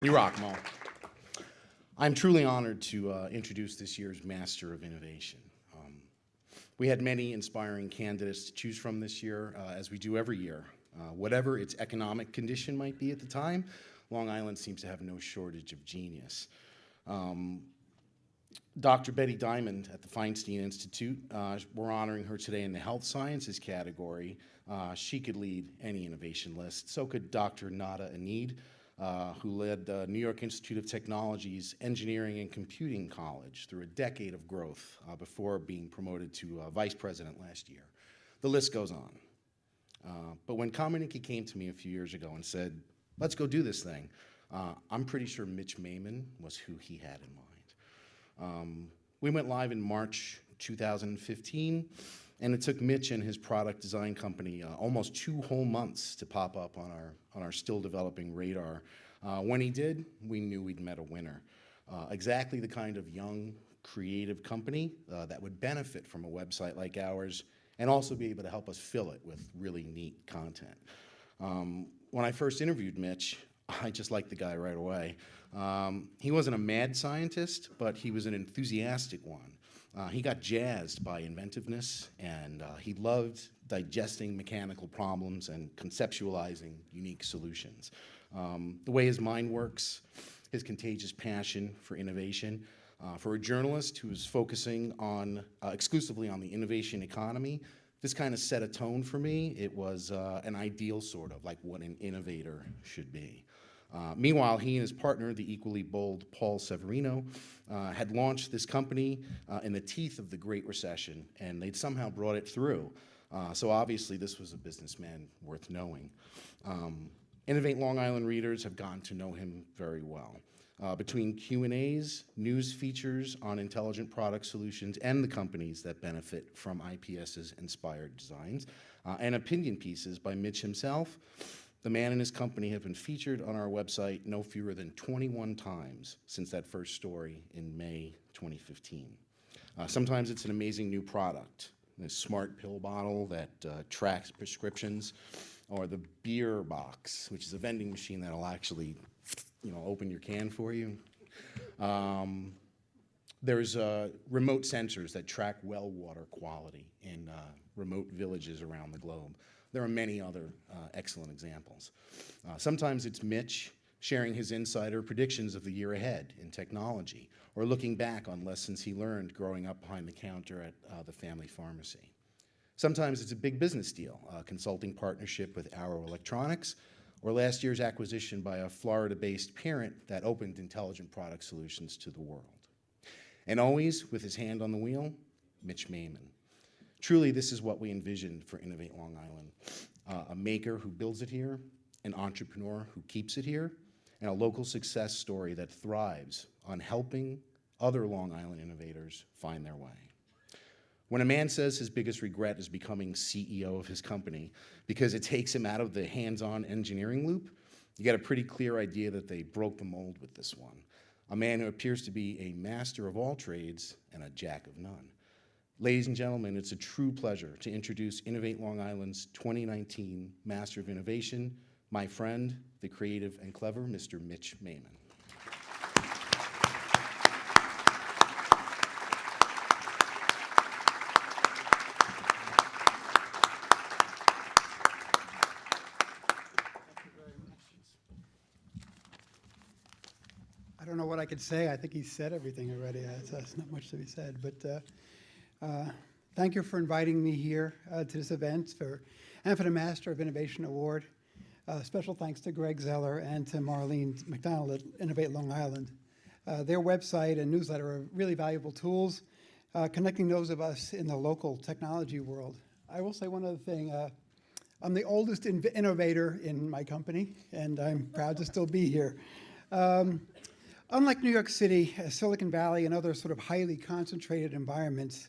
You rock, Mo. I'm truly honored to introduce this year's Master of Innovation. We had many inspiring candidates to choose from this year, as we do every year. Whatever its economic condition might be at the time, Long Island seems to have no shortage of genius. Dr. Betty Diamond at the Feinstein Institute, we're honoring her today in the health sciences category. She could lead any innovation list. So could Dr. Nada Anid, who led the New York Institute of Technology's Engineering and Computing College through a decade of growth before being promoted to vice president last year. The list goes on. But when Kamenicki came to me a few years ago and said, let's go do this thing, I'm pretty sure Mitch Maiman was who he had in mind. We went live in March 2015, and it took Mitch and his product design company almost 2 whole months to pop up on our still developing radar. When he did, we knew we'd met a winner. Exactly the kind of young, creative company that would benefit from a website like ours and also be able to help us fill it with really neat content. When I first interviewed Mitch, I just liked the guy right away. He wasn't a mad scientist, but he was an enthusiastic one. He got jazzed by inventiveness, and he loved digesting mechanical problems and conceptualizing unique solutions. The way his mind works, his contagious passion for innovation. For a journalist who is focusing on exclusively on the innovation economy, this kind of set a tone for me. It was an ideal sort of like what an innovator should be. Meanwhile, he and his partner, the equally bold Paul Severino, had launched this company in the teeth of the Great Recession, and they'd somehow brought it through. So obviously, this was a businessman worth knowing. Innovate Long Island readers have gotten to know him very well. Between Q&As, news features on intelligent product solutions, and the companies that benefit from IPS's inspired designs, and opinion pieces by Mitch himself, the man and his company have been featured on our website no fewer than 21 times since that first story in May 2015. Sometimes it's an amazing new product, the smart pill bottle that tracks prescriptions, or the beer box, which is a vending machine that'll actually, open your can for you. There's remote sensors that track well water quality in remote villages around the globe. There are many other excellent examples. Sometimes it's Mitch sharing his insider predictions of the year ahead in technology, or looking back on lessons he learned growing up behind the counter at the family pharmacy. Sometimes it's a big business deal, a consulting partnership with Arrow Electronics, or last year's acquisition by a Florida-based parent that opened intelligent product solutions to the world. And always, with his hand on the wheel, Mitch Maiman. Truly, this is what we envisioned for Innovate Long Island. A maker who builds it here, an entrepreneur who keeps it here, and a local success story that thrives on helping other Long Island innovators find their way. When a man says his biggest regret is becoming CEO of his company because it takes him out of the hands-on engineering loop, you get a pretty clear idea that they broke the mold with this one. A man who appears to be a master of all trades and a jack of none. Ladies and gentlemen, it's a true pleasure to introduce Innovate Long Island's 2019 Master of Innovation, my friend, the creative and clever Mr. Mitch Maiman. I don't know what I could say. I think he said everything already. That's not much to be said. But thank you for inviting me here to this event and for the Master of Innovation Award. Special thanks to Greg Zeller and to Marlene McDonald at Innovate Long Island. Their website and newsletter are really valuable tools connecting those of us in the local technology world. I will say one other thing. I'm the oldest innovator in my company, and I'm proud to still be here. Unlike New York City, Silicon Valley, and other sort of highly concentrated environments,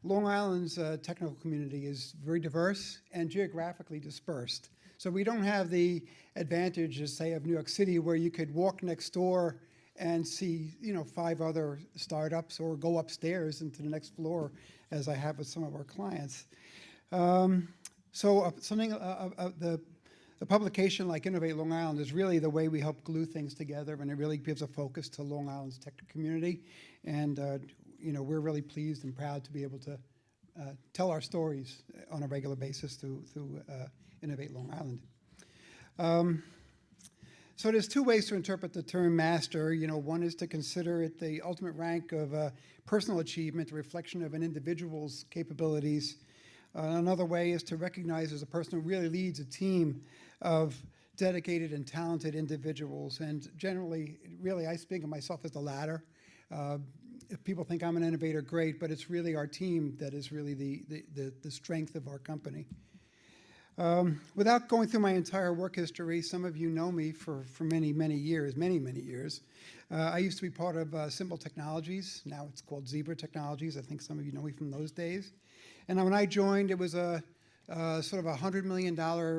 Long Island's technical community is very diverse and geographically dispersed. So we don't have the advantages, say, of New York City, where you could walk next door and see, 5 other startups, or go upstairs into the next floor, as I have with some of our clients. The the publication like Innovate Long Island is really the way we help glue things together, and it really gives a focus to Long Island's tech community. And we're really pleased and proud to be able to tell our stories on a regular basis through Innovate Long Island. So there's two ways to interpret the term master. One is to consider it the ultimate rank of personal achievement, a reflection of an individual's capabilities. Another way is to recognize as a person who really leads a team of dedicated and talented individuals. And generally, really, I speak of myself as the latter. If people think I'm an innovator, great, but it's really our team that is really the strength of our company. Without going through my entire work history, some of you know me for many, many years, many years. I used to be part of Simple Technologies. Now it's called Zebra Technologies. I think some of you know me from those days. And when I joined, it was a sort of $100 million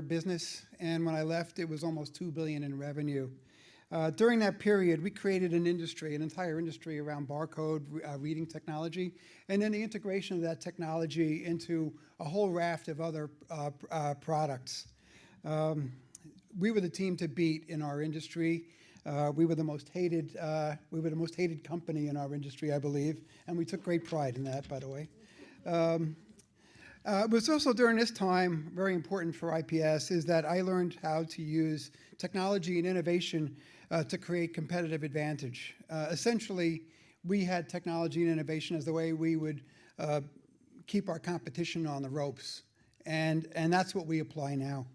business. And when I left, it was almost $2 billion in revenue. During that period, we created an entire industry around barcode reading technology, and then the integration of that technology into a whole raft of other products. We were the team to beat in our industry. We were the most hated company in our industry, I believe, and we took great pride in that, by the way. It was also during this time, very important for IPS, is that I learned how to use technology and innovation to create competitive advantage. Essentially, we had technology and innovation as the way we would keep our competition on the ropes, and that's what we apply now.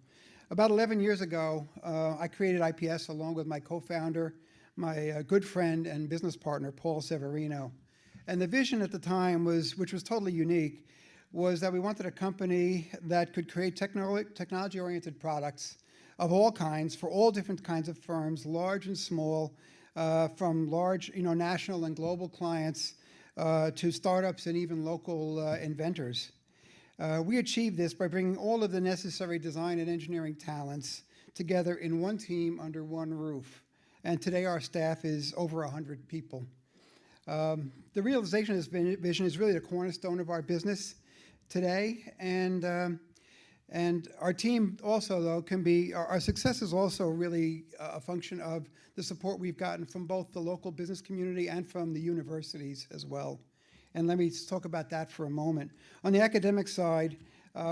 About 11 years ago, I created IPS along with my co-founder, my good friend and business partner, Paul Severino. And the vision at the time which was totally unique, was that we wanted a company that could create technology-oriented products of all kinds for all different kinds of firms, large and small, from large, national and global clients to startups and even local inventors. We achieved this by bringing all of the necessary design and engineering talents together in one team under one roof. And today our staff is over 100 people. The realization of this vision is really the cornerstone of our business today, and our team also, though, our success is also really a function of the support we've gotten from both the local business community and from the universities as well. And let me talk about that for a moment. On the academic side,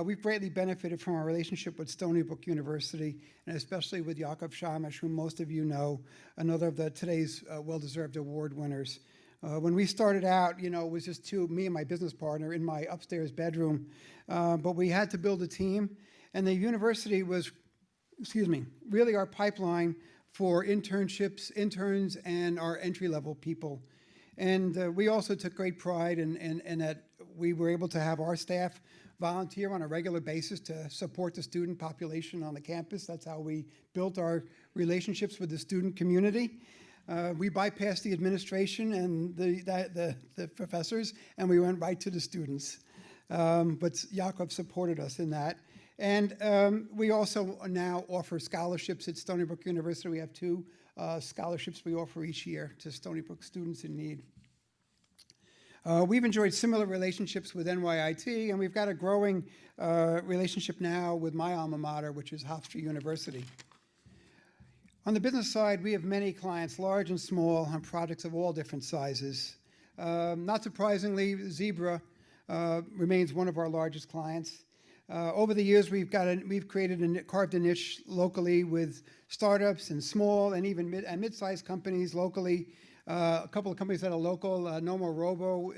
we've greatly benefited from our relationship with Stony Brook University, and especially with Yakov Shamash, whom most of you know, another of today's well-deserved award winners. When we started out, it was just me and my business partner in my upstairs bedroom, but we had to build a team, and the university was, really our pipeline for interns, and our entry-level people. And we also took great pride in that we were able to have our staff volunteer on a regular basis to support the student population on the campus. That's how we built our relationships with the student community. We bypassed the administration and the professors, and we went right to the students. But Yakov supported us in that. And we also now offer scholarships at Stony Brook University. We have 2 scholarships we offer each year to Stony Brook students in need. We've enjoyed similar relationships with NYIT, and we've got a growing relationship now with my alma mater, which is Hofstra University. On the business side, we have many clients, large and small, on projects of all different sizes. Not surprisingly, Zebra remains one of our largest clients. Over the years, we've created and carved a niche locally with startups and small and even mid-sized companies locally. A couple of companies that are local. Nomo Robo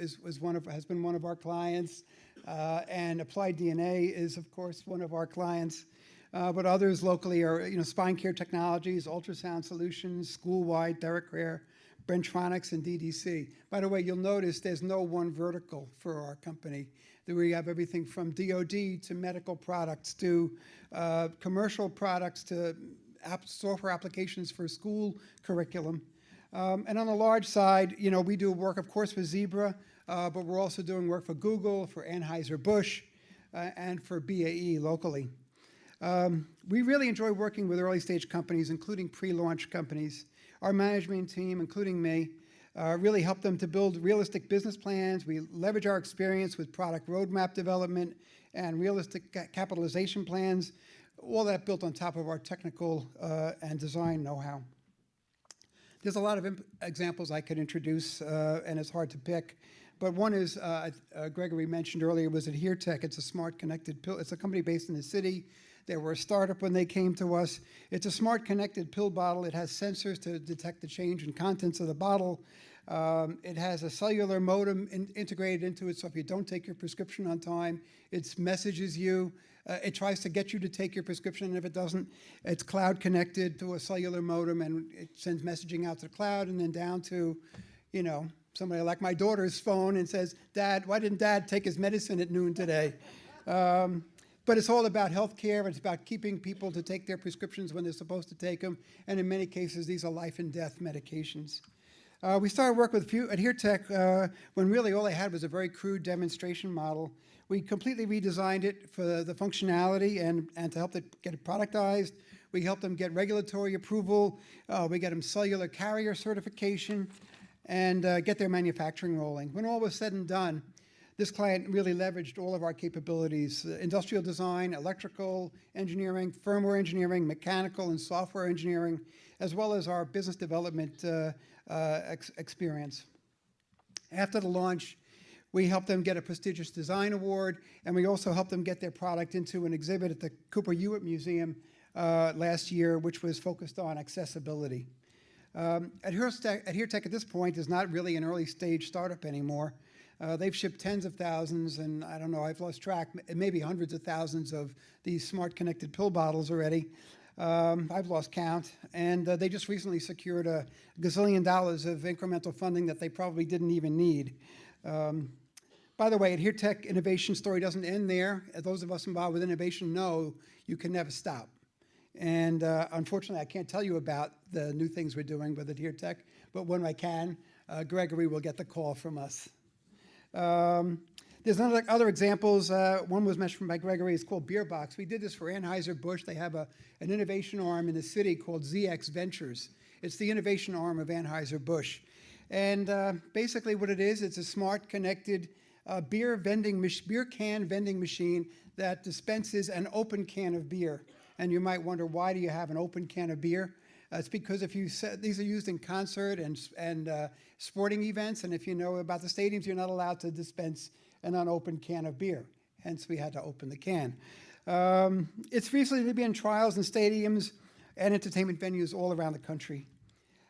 has been one of our clients, and Applied DNA is, of course, one of our clients. But others locally are, Spine Care Technologies, Ultrasound Solutions, Schoolwide, TheraCare, Brentronics, and DDC. By the way, you'll notice there's no one vertical for our company. We have everything from DoD to medical products to commercial products to software applications for school curriculum. And on the large side, we do work, of course, for Zebra, but we're also doing work for Google, for Anheuser-Busch, and for BAE locally. We really enjoy working with early stage companies, including pre-launch companies. Our management team, including me, really help them to build realistic business plans. We leverage our experience with product roadmap development and realistic capitalization plans. all that built on top of our technical and design know-how. There's a lot of examples I could introduce, and it's hard to pick. But one is, Gregory mentioned earlier, was AdhereTech. It's a smart connected pill. It's a company based in the city. They were a startup when they came to us. It's a smart connected pill bottle. It has sensors to detect the change in contents of the bottle. It has a cellular modem integrated into it, so if you don't take your prescription on time, it messages you. It tries to get you to take your prescription, and if it doesn't, it's cloud connected to a cellular modem, and it sends messaging out to the cloud and then down to, you know, somebody like my daughter's phone and says, "Dad, why didn't Dad take his medicine at noon today?" But it's all about healthcare. It's about keeping people to take their prescriptions when they're supposed to take them, and in many cases, these are life and death medications. We started work with AdhereTech when really all they had was a very crude demonstration model. We completely redesigned it for the functionality and to help it get it productized. We helped them get regulatory approval. We got them cellular carrier certification and get their manufacturing rolling. When all was said and done, this client really leveraged all of our capabilities: industrial design, electrical engineering, firmware engineering, mechanical and software engineering, as well as our business development experience. After the launch, we helped them get a prestigious design award, and we also helped them get their product into an exhibit at the Cooper Hewitt Museum last year, which was focused on accessibility. AdhereTech at this point is not really an early stage startup anymore. They've shipped tens of thousands, and I don't know, I've lost track, maybe hundreds of thousands of these smart connected pill bottles already. I've lost count, and they just recently secured $1 gazillion of incremental funding that they probably didn't even need. By the way, AdhereTech innovation story doesn't end there. As those of us involved with innovation know, you can never stop. And unfortunately, I can't tell you about the new things we're doing with AdhereTech, but when I can, Gregory will get the call from us. There's other examples. One was mentioned by Gregory. It's called Beer Box. We did this for Anheuser-Busch. They have an innovation arm in the city called ZX Ventures. It's the innovation arm of Anheuser-Busch. And basically what it is, it's a smart, connected beer can vending machine that dispenses an open can of beer. And you might wonder, why do you have an open can of beer? It's because these are used in concert and sporting events, and if you know about the stadiums, you're not allowed to dispense an unopened can of beer. Hence, we had to open the can. It's recently been in trials in stadiums and entertainment venues all around the country.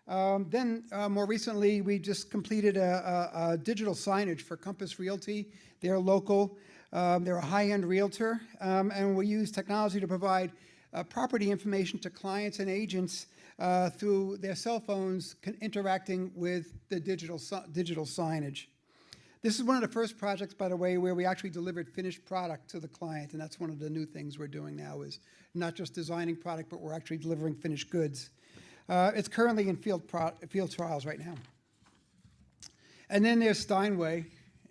More recently, we just completed a digital signage for Compass Realty. They're local. They're a high-end realtor, and we use technology to provide property information to clients and agents through their cell phones interacting with the digital signage. This is one of the first projects, by the way, where we actually delivered finished product to the client, and that's one of the new things we're doing now, is not just designing product, but we're actually delivering finished goods. It's currently in field trials right now. And then there's Steinway,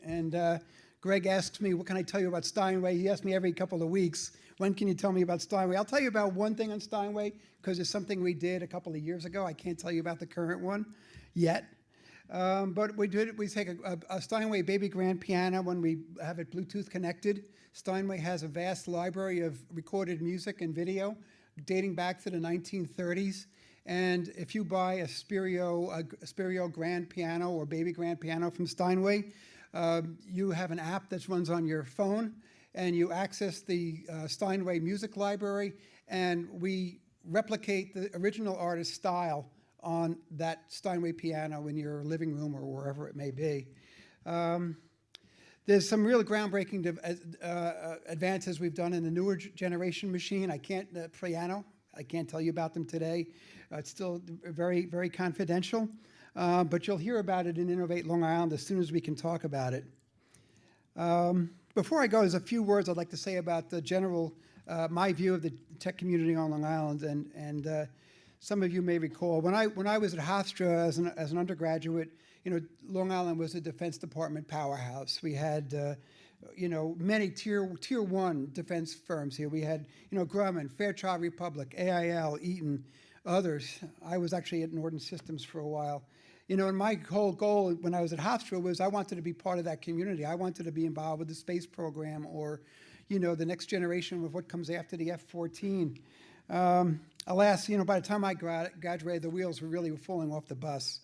and Greg asks me, what can I tell you about Steinway? He asks me every couple of weeks, when can you tell me about Steinway? I'll tell you about one thing on Steinway, because it's something we did a couple of years ago. I can't tell you about the current one yet. But we take a Steinway baby grand piano when we have it Bluetooth connected. Steinway has a vast library of recorded music and video dating back to the 1930s. And if you buy a stereo grand piano or baby grand piano from Steinway, you have an app that runs on your phone, and you access the Steinway music library, and we replicate the original artist's style on that Steinway piano in your living room or wherever it may be. There's some real groundbreaking advances we've done in the newer generation machine. Piano. I can't tell you about them today. It's still very, very confidential, but you'll hear about it in Innovate Long Island as soon as we can talk about it. Before I go, there's a few words I'd like to say about the general, my view of the tech community on Long Island, and some of you may recall, when I was at Hofstra as an undergraduate, Long Island was a Defense Department powerhouse. We had, many tier one defense firms here. We had, Grumman, Fairchild Republic, AIL, Eaton, others. I was actually at Norton Systems for a while. And my whole goal when I was at Hofstra was I wanted to be part of that community. I wanted to be involved with the space program or, the next generation of what comes after the F-14. Alas, by the time I graduated, the wheels were really falling off the bus.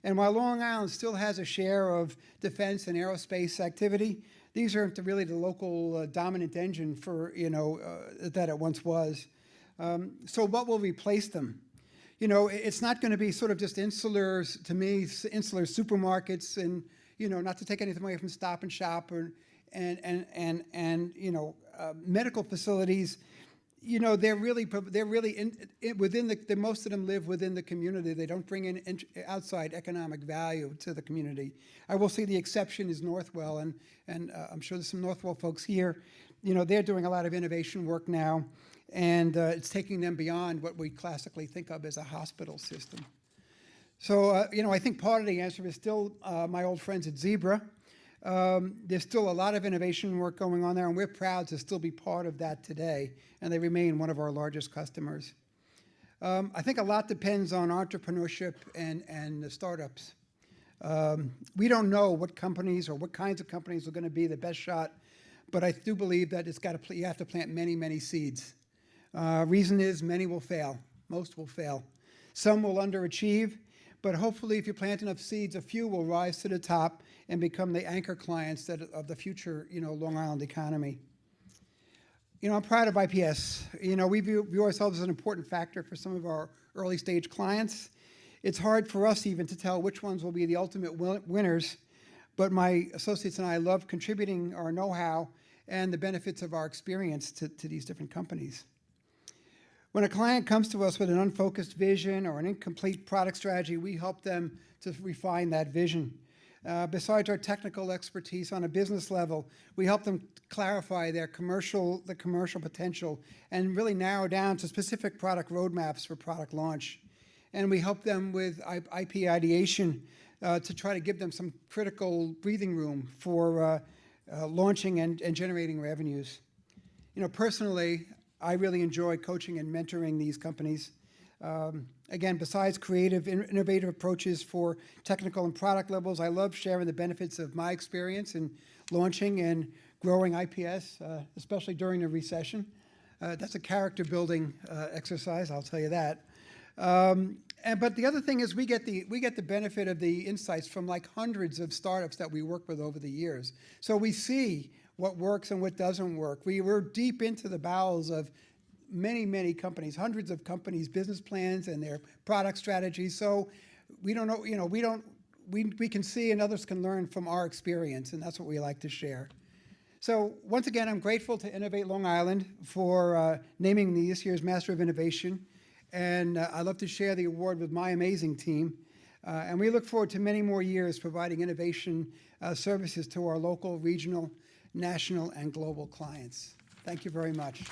And while Long Island still has a share of defense and aerospace activity, these aren't really the local dominant engine for, that it once was. So what will replace them? It's not going to be sort of just insular supermarkets and, not to take anything away from Stop and Shop and medical facilities. They're really within the most of them live within the community. They don't bring in outside economic value to the community. I will say the exception is Northwell, and I'm sure there's some Northwell folks here. They're doing a lot of innovation work now, and it's taking them beyond what we classically think of as a hospital system. So, I think part of the answer is still my old friends at Zebra. There's still a lot of innovation work going on there, and we're proud to still be part of that today, and they remain one of our largest customers. I think a lot depends on entrepreneurship and the startups. We don't know what companies or what kinds of companies are going to be the best shot, but I do believe that you have to plant many, many seeds. Reason is many will fail. Most will fail. Some will underachieve, but hopefully if you plant enough seeds, a few will rise to the top and become the anchor clients of the future, Long Island economy. I'm proud of IPS. We view ourselves as an important factor for some of our early stage clients. It's hard for us even to tell which ones will be the ultimate winners, but my associates and I love contributing our know-how and the benefits of our experience to these different companies. When a client comes to us with an unfocused vision or an incomplete product strategy, we help them to refine that vision. Besides our technical expertise on a business level, we help them clarify the commercial potential and really narrow down to specific product roadmaps for product launch. And we help them with IP ideation to try to give them some critical breathing room for launching and generating revenues. Personally, I really enjoy coaching and mentoring these companies. Again, besides creative, innovative approaches for technical and product levels, I love sharing the benefits of my experience in launching and growing IPS, especially during the recession. That's a character building exercise, I'll tell you that. But the other thing is we get the benefit of the insights from like hundreds of startups that we work with over the years. So we see what works and what doesn't work. We're deep into the bowels of many, many companies, hundreds of companies' business plans and their product strategies. So we don't know, we can see and others can learn from our experience, and that's what we like to share. So once again, I'm grateful to Innovate Long Island for naming me this year's Master of Innovation. And I'd love to share the award with my amazing team. And we look forward to many more years providing innovation services to our local, regional, national, and global clients. Thank you very much.